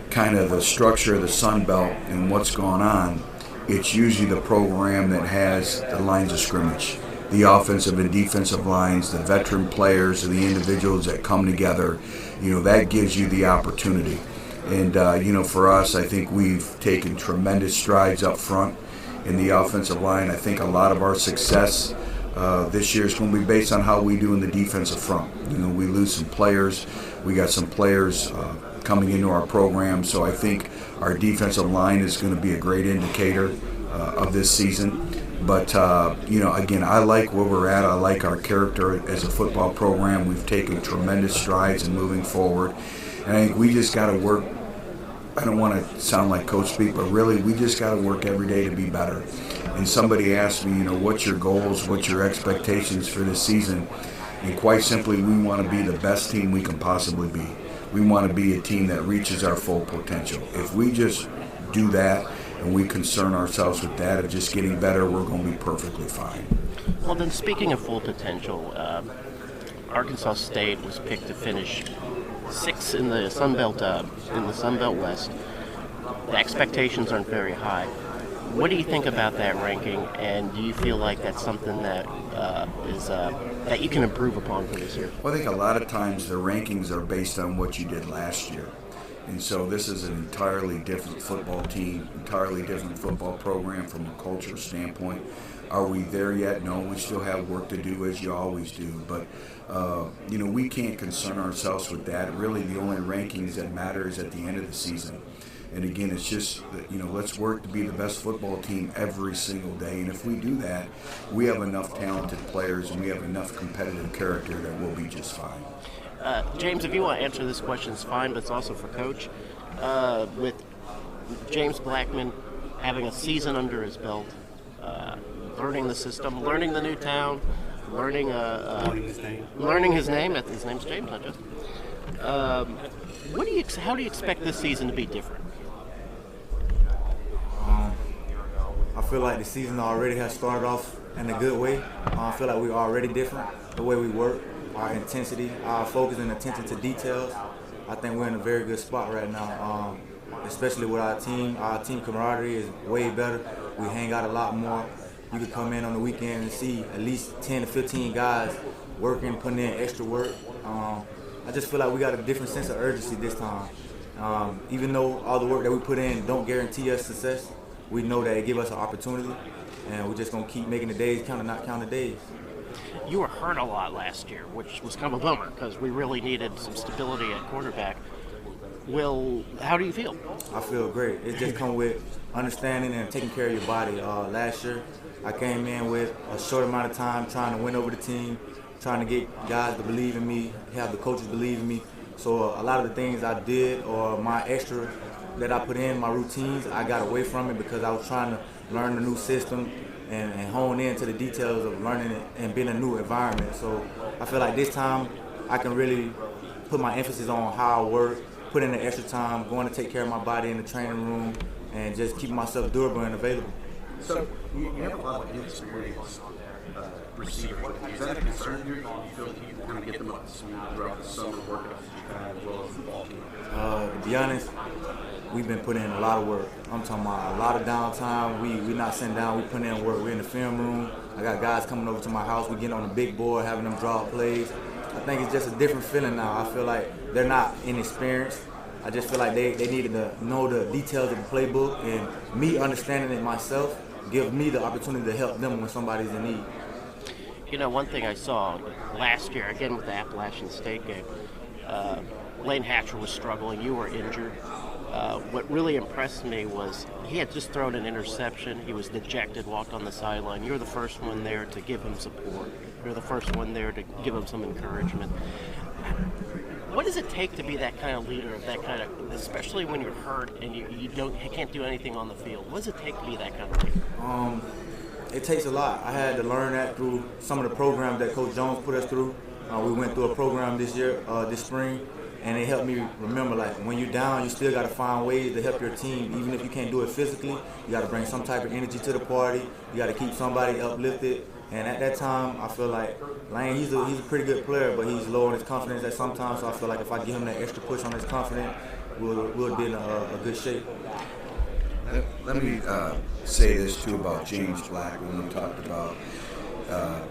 [SPEAKER 6] kind of the structure of the Sun Belt and what's going on, it's usually the program that has the lines of scrimmage, the offensive and defensive lines, the veteran players, and the individuals that come together. That gives you the opportunity. And, for us, I think we've taken tremendous strides up front in the offensive line. I think a lot of our success this year is going to be based on how we do in the defensive front. We lose some players. We got some players coming into our program. So I think our defensive line is going to be a great indicator of this season. But, again, I like where we're at. I like our character as a football program. We've taken tremendous strides in moving forward. And I think we just got to work I don't want to sound like coach speak, but really we just got to work every day to be better. And somebody asked me, what's your goals, what's your expectations for this season? And quite simply, we want to be the best team we can possibly be. We want to be a team that reaches our full potential. If we just do that and we concern ourselves with that of just getting better, we're going to be perfectly fine.
[SPEAKER 3] Well, then, speaking of full potential, Arkansas State was picked to finish 6th in the Sun Belt West. The expectations aren't very high. What do you think about that ranking, and do you feel like that's something that that you can improve upon for this year?
[SPEAKER 6] Well, I think a lot of times the rankings are based on what you did last year. And so this is an entirely different football team, entirely different football program from a culture standpoint. Are we there yet? No, we still have work to do, as you always do. But, we can't concern ourselves with that. Really, the only rankings that matter is at the end of the season. And again, it's just, let's work to be the best football team every single day. And if we do that, we have enough talented players and we have enough competitive character that we'll be just fine.
[SPEAKER 3] James, if you want to answer this question, it's fine, but it's also for Coach. With James Blackmon having a season under his belt, learning the system, learning the new town, learning his name. His name's James, not just. How do you expect this season to be different?
[SPEAKER 7] I feel like the season already has started off in a good way. I feel like we're already different, the way we work, our intensity, our focus and attention to details. I think we're in a very good spot right now, especially with our team. Our team camaraderie is way better. We hang out a lot more. You could come in on the weekend and see at least 10 to 15 guys working, putting in extra work. I just feel like we got a different sense of urgency this time. Even though all the work that we put in don't guarantee us success, we know that it gives us an opportunity, and we're just going to keep making the days count and not count the days.
[SPEAKER 3] You were hurt a lot last year, which was kind of a bummer because we really needed some stability at quarterback. Will, how do you feel?
[SPEAKER 7] I feel great. It just comes with understanding and taking care of your body. Last year, I came in with a short amount of time trying to win over the team, trying to get guys to believe in me, have the coaches believe in me. So a lot of the things I did or my extra that I put in, my routines, I got away from it because I was trying to learn the new system and hone in to the details of learning it and being a new environment. So I feel like this time I can really put my emphasis on how I work, put in the extra time, going to take care of my body in the training room, and just keep myself durable and available.
[SPEAKER 5] So you have a lot of inexperienced receivers. Is that a concern here? Do you feel that you kind of get them up to speed throughout the summer workouts as well as the ball team?
[SPEAKER 7] To be honest, we've been putting in a lot of work. I'm talking about a lot of downtime. We're not sitting down. We put in work. We're in the film room. I got guys coming over to my house. We get on the big board, having them draw plays. I think it's just a different feeling now. I feel like they're not inexperienced. I just feel like they needed to know the details of the playbook, and me understanding it myself give me the opportunity to help them when somebody's in need.
[SPEAKER 3] One thing I saw last year, again with the Appalachian State game, Lane Hatcher was struggling. You were injured. What really impressed me was he had just thrown an interception. He was dejected, walked on the sideline. You're the first one there to give him support. You're the first one there to give him some encouragement. What does it take to be that kind of leader, that kind of, especially when you're hurt and you can't do anything on the field? What does it take to be that kind of leader?
[SPEAKER 7] It takes a lot. I had to learn that through some of the programs that Coach Jones put us through. We went through a program this year, this spring, and it helped me remember, like, when you're down, you still got to find ways to help your team. Even if you can't do it physically, you got to bring some type of energy to the party. You got to keep somebody uplifted. And at that time, I feel like Lane, he's a pretty good player, but he's low on his confidence at sometimes. So I feel like if I give him that extra push on his confidence, we'll be in a good shape.
[SPEAKER 6] Let me say this too about James Black when we talked about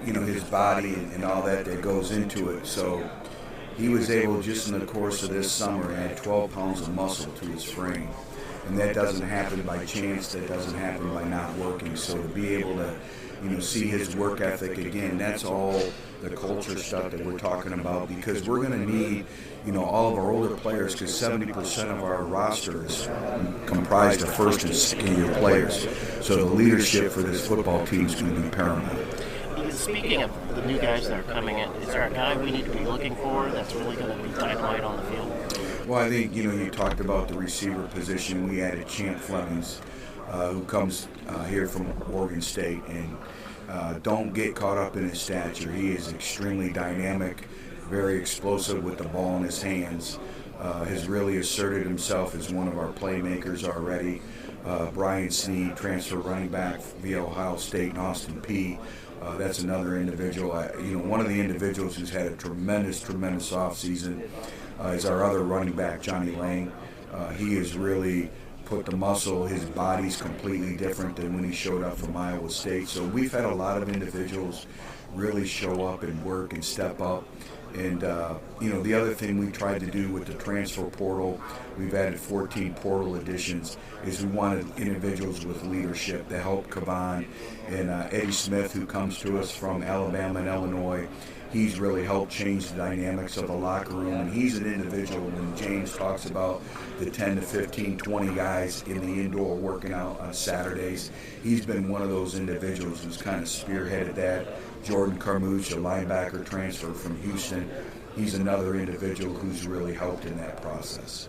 [SPEAKER 6] his body and all that goes into it. So he was able, just in the course of this summer, to add 12 pounds of muscle to his frame, and that doesn't happen by chance. That doesn't happen by not working. So to be able to see his work ethic again, that's all the culture stuff that we're talking about, because we're going to need all of our older players, because 70% of our roster is comprised of first and second-year players. So the leadership for this football team is going to be paramount.
[SPEAKER 3] Speaking of the new guys that are coming in, is there a guy we need to be looking for that's really going to be dynamite on the field?
[SPEAKER 6] Well, I think, you talked about the receiver position. We added Champ Flemings, who comes here from Oregon State, and don't get caught up in his stature. He is extremely dynamic, very explosive with the ball in his hands, has really asserted himself as one of our playmakers already. Brian Sneed, transfer running back via Ohio State and Austin Peay. That's another individual. One of the individuals who's had a tremendous offseason is our other running back, Johnny Lang. He has really put the muscle. His body's completely different than when he showed up from Iowa State. So we've had a lot of individuals really show up and work and step up. And, the other thing we tried to do with the transfer portal, we've added 14 portal additions, is we wanted individuals with leadership to help Kivon and Eddie Smith, who comes to us from Alabama and Illinois. He's really helped change the dynamics of the locker room, and he's an individual when James talks about the 10 to 15, 20 guys in the indoor working out on Saturdays. He's been one of those individuals who's kind of spearheaded that. Jordan Carmouche, a linebacker transfer from Houston, he's another individual who's really helped in that process.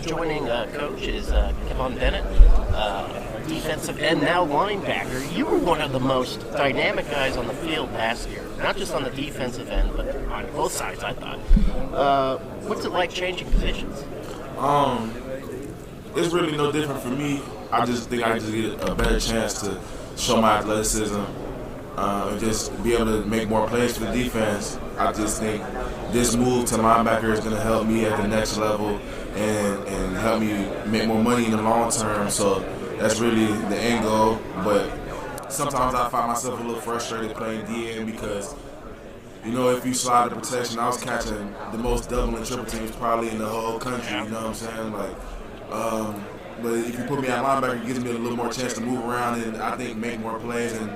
[SPEAKER 3] Joining coach is Kivon Bennett, defensive end, now linebacker. You were one of the most dynamic guys on the field last year, not just on the defensive end, but on both sides, I thought. What's it like changing positions?
[SPEAKER 8] It's really no different for me. I just think I just get a better chance to show my athleticism and just be able to make more plays for the defense. I just think this move to linebacker is going to help me at the next level and help me make more money in the long term. So that's really the end goal. But sometimes I find myself a little frustrated playing DN because, if you slide the protection, I was catching the most double and triple teams probably in the whole country. You know what I'm saying? But if you put me at linebacker, it gives me a little more chance to move around and I think make more plays and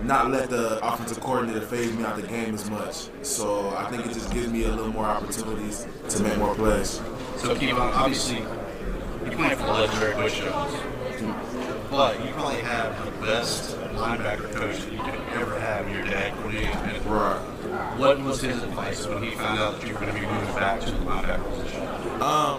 [SPEAKER 8] not let the offensive coordinator phase me out the game as much. So I think it just gives me a little more opportunities to make more plays.
[SPEAKER 5] So, Kivon, obviously, you play for the legendary Butch Jones, but you probably have the best linebacker coach that you could ever have in your dad, Bennett.
[SPEAKER 8] Right.
[SPEAKER 5] What was his advice when he found out that you were going to be moving back to the linebacker position?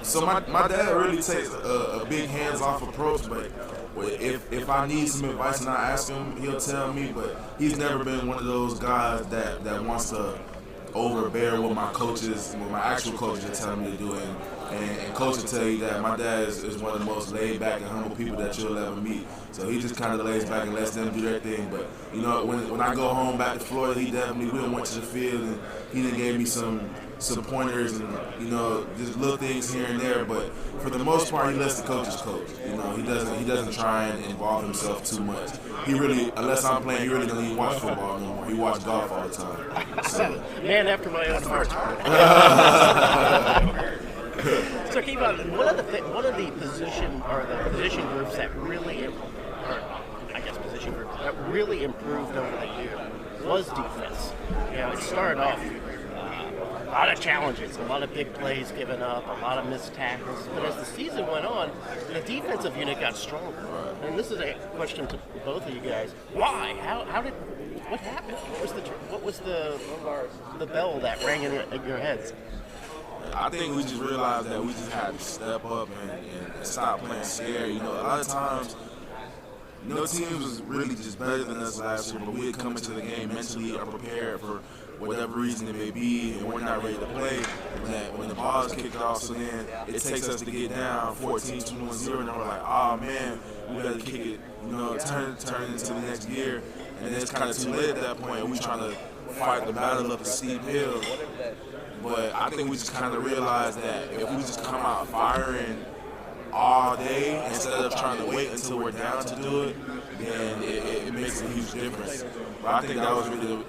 [SPEAKER 8] So my dad really takes a big hands-off approach, but if I need some advice and I ask him, he'll tell me. But he's never been one of those guys that wants to overbear what my actual coaches are telling me to do. And coach will tell you that my dad is one of the most laid-back and humble people that you'll ever meet. So he just kind of lays back and lets them do their thing. But, when I go home back to Florida, we went to the field and he done gave me some pointers and, just little things here and there. But for the most part, he lets the coaches coach. He doesn't try and involve himself too much. He really, unless I'm playing, he really doesn't even watch football no more. He watches golf all the time. So.
[SPEAKER 3] Man after my own heart. So, Kivon, one of the position groups that really improved over the year was defense. It started off a lot of challenges, a lot of big plays given up, a lot of missed tackles. But as the season went on, the defensive unit got stronger. And this is a question to both of you guys: why? What happened? What was the bell that rang in your heads?
[SPEAKER 8] I think we just realized that we just had to step up and stop playing scared. A lot of times, teams was really just better than us last year, but we had come into the game mentally unprepared for whatever reason it may be, and we're not ready to play. When the ball is kicked off, so then it takes us to get down 14-21-0, and we're like, oh man, we got to kick it, turn into the next gear. And then it's kind of too late at that point. We're trying to fight the battle up a steep hill. But I think we just kind of realized that if we just come out firing all day instead of trying to wait until we're down to do it, then it makes a huge difference. But I think that was really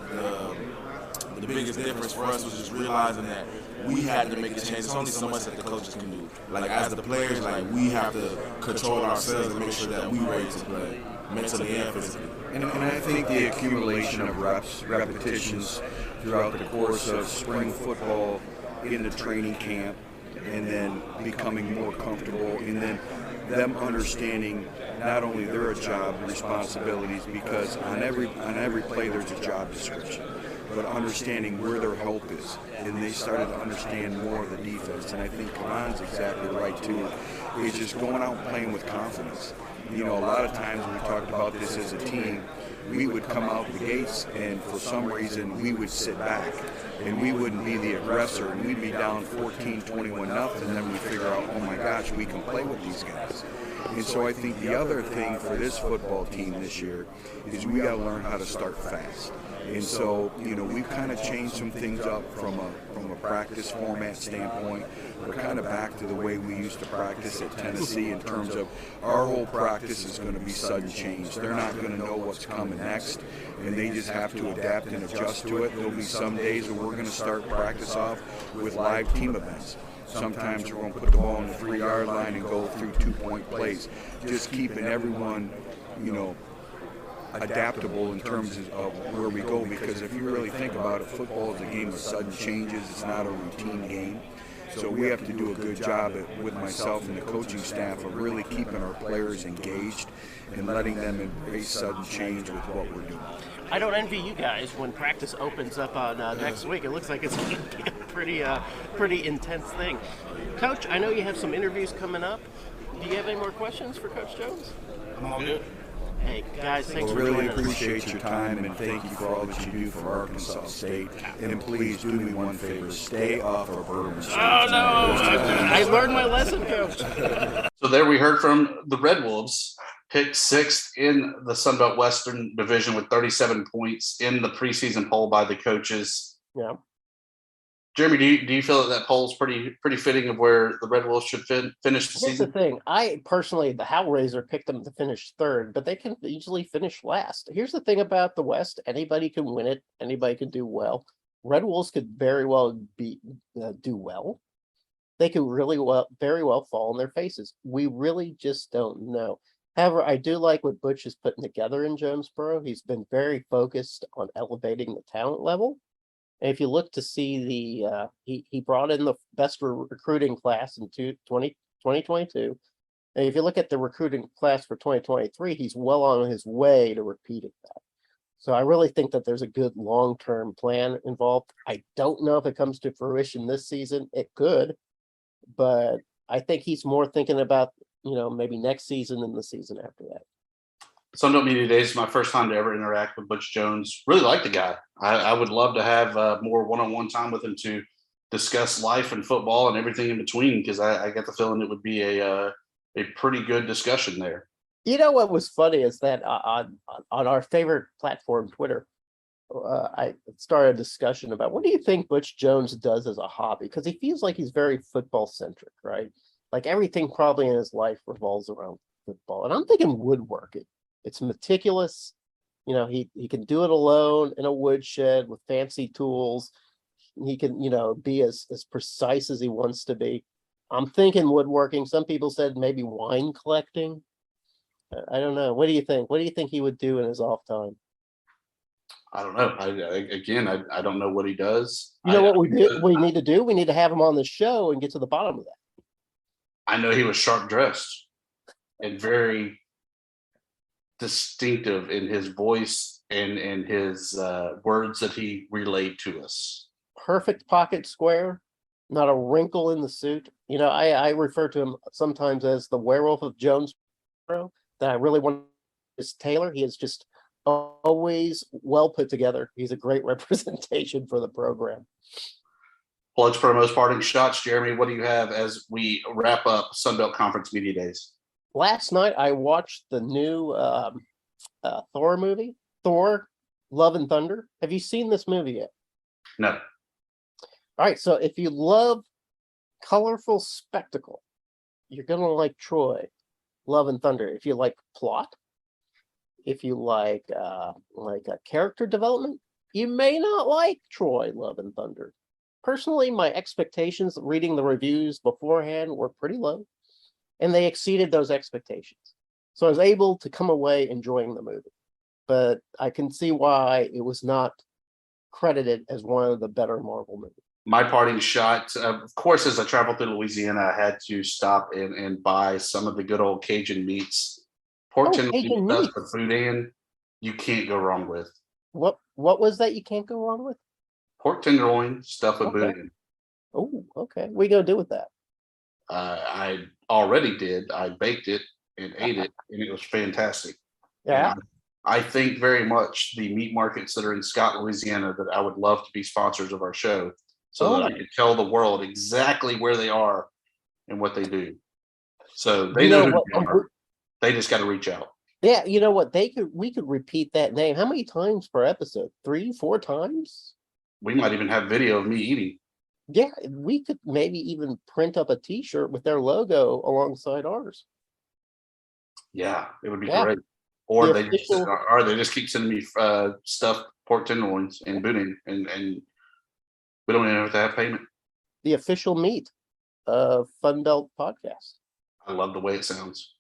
[SPEAKER 8] the biggest difference for us was just realizing that we had to make a change. There's only so much that the coaches can do. As the players, we have to control ourselves and make sure that we're ready to play, mentally and physically.
[SPEAKER 6] And I think the accumulation of repetitions throughout the course of spring football in the training camp and then becoming more comfortable and then them understanding not only their job responsibilities, because on every play there's a job description, but understanding where their help is. And they started to understand more of the defense. And I think Kivon's exactly right, too. It's just going out and playing with confidence. You know, a lot of times when we talked about this as a team, we would come out the gates and for some reason we would sit back and we wouldn't be the aggressor and we'd be down 14-21 nothing, and then we figure out, oh my gosh, we can play with these guys. And so I think the other thing for this football team this year is we got to learn how to start fast. And so, you know, we've kind of changed some things up from a practice format standpoint. We're kind of back to the way we used to practice at Tennessee in terms of our whole practice is going to be sudden change. They're not going to know what's coming next, and they just have to adapt and adjust to it. There'll be some days where we're going to start practice off with live team events. Sometimes we're going to put the ball on the 3-yard line and go through 2-point plays, just keeping everyone, you know, adaptable in terms of where we go, because if you really think about it, football is a game of sudden changes. It's not a routine game. So we have to do a good job with myself and the coaching staff of really keeping our players engaged and letting them embrace sudden change with what we're doing.
[SPEAKER 3] I don't envy you guys when practice opens up on next week. It looks like it's going to be a pretty intense thing. Coach, I know you have some interviews coming up. Do you have any more questions for Coach Jones?
[SPEAKER 5] I'm all good.
[SPEAKER 3] Hey, guys, thanks for
[SPEAKER 6] Really
[SPEAKER 3] joining us.
[SPEAKER 6] appreciate your time, and thank you for all that you do for Arkansas State. And please do me one favor, stay off of Bourbon Street.
[SPEAKER 3] Oh, no! I learned my lesson, Coach.
[SPEAKER 4] So there we heard from the Red Wolves, picked 6th in the Sun Belt Western Division with 37 points in the preseason poll by the coaches.
[SPEAKER 3] Yeah.
[SPEAKER 4] Jeremy, do you feel that poll is pretty fitting of where the Red Wolves should finish the
[SPEAKER 3] Here's
[SPEAKER 4] season?
[SPEAKER 3] the thing. I personally, the Hellraiser picked them to finish 3rd, but they can easily finish last. Here's the thing about the West. Anybody can win it. Anybody can do well. Red Wolves could very well do well. They could very well fall on their faces. We really just don't know. However, I do like what Butch is putting together in Jonesboro. He's been very focused on elevating the talent level. And if you look to see he brought in the best recruiting class in 2022. And if you look at the recruiting class for 2023, he's well on his way to repeating that. So I really think that there's a good long-term plan involved. I don't know if it comes to fruition this season. It could, but I think he's more thinking about, maybe next season and the season after that.
[SPEAKER 4] Sunbelt Media Days is my first time to ever interact with Butch Jones. Really like the guy. I would love to have more one-on-one time with him to discuss life and football and everything in between, because I get the feeling it would be a pretty good discussion there.
[SPEAKER 3] You know what was funny is that on our favorite platform, Twitter, I started a discussion about what do you think Butch Jones does as a hobby? Because he feels like he's very football-centric, right? Like everything probably in his life revolves around football. And I'm thinking woodworking. It's meticulous. He can do it alone in a woodshed with fancy tools. He can, be as precise as he wants to be. I'm thinking woodworking. Some people said maybe wine collecting. I don't know. What do you think? What do you think he would do in his off time?
[SPEAKER 4] I don't know. I don't know what he does.
[SPEAKER 3] You know what we need to do? We need to have him on the show and get to the bottom of that.
[SPEAKER 4] I know he was sharp dressed and very distinctive in his voice and in his words that he relayed to us.
[SPEAKER 3] Perfect pocket square, not a wrinkle in the suit. I refer to him sometimes as the werewolf of Jonesboro. That I really want is Taylor. He is just always well put together. He's a great representation for the program.
[SPEAKER 4] Plugs, promos, parting shots. Jeremy, what do you have as we wrap up Sunbelt Conference Media Days?
[SPEAKER 3] Last night, I watched the new Thor movie, Thor, Love and Thunder. Have you seen this movie yet?
[SPEAKER 4] No.
[SPEAKER 3] All right, so if you love colorful spectacle, you're going to like Troy, Love and Thunder. If you like plot, if you like a character development, you may not like Troy, Love and Thunder. Personally, my expectations reading the reviews beforehand were pretty low, and they exceeded those expectations. So I was able to come away enjoying the movie, but I can see why it was not credited as one of the better Marvel movies.
[SPEAKER 4] My parting shot, of course, as I traveled through Louisiana, I had to stop and buy some of the good old Cajun meats Pork
[SPEAKER 3] bacon
[SPEAKER 4] tenderloin
[SPEAKER 3] meat.
[SPEAKER 4] stuff with boudin, you can't go wrong with.
[SPEAKER 3] What was that you can't go wrong with?
[SPEAKER 4] Pork tenderloin stuffed with
[SPEAKER 3] Okay.
[SPEAKER 4] boudin.
[SPEAKER 3] Oh, okay. What are you gonna do with that?
[SPEAKER 4] I already did. I baked it and ate it, and it was fantastic.
[SPEAKER 3] Yeah.
[SPEAKER 4] And I think very much the meat markets that are in Scott, Louisiana, that I would love to be sponsors of our show, so that I could tell the world exactly where they are and what they do. So they know who they are. They just got to reach out.
[SPEAKER 3] Yeah, you know what? We could repeat that name. How many times per episode? 3, 4 times?
[SPEAKER 4] We might even have video of me eating.
[SPEAKER 3] Yeah, we could maybe even print up a T-shirt with their logo alongside ours.
[SPEAKER 4] Yeah, it would be
[SPEAKER 3] Yeah.
[SPEAKER 4] great. Or
[SPEAKER 3] The
[SPEAKER 4] they
[SPEAKER 3] official-
[SPEAKER 4] they just keep sending me stuffed pork tenderloins and boudin, and we don't even have to have payment.
[SPEAKER 3] The official meat of Fun Belt Podcast.
[SPEAKER 4] I love the way it sounds.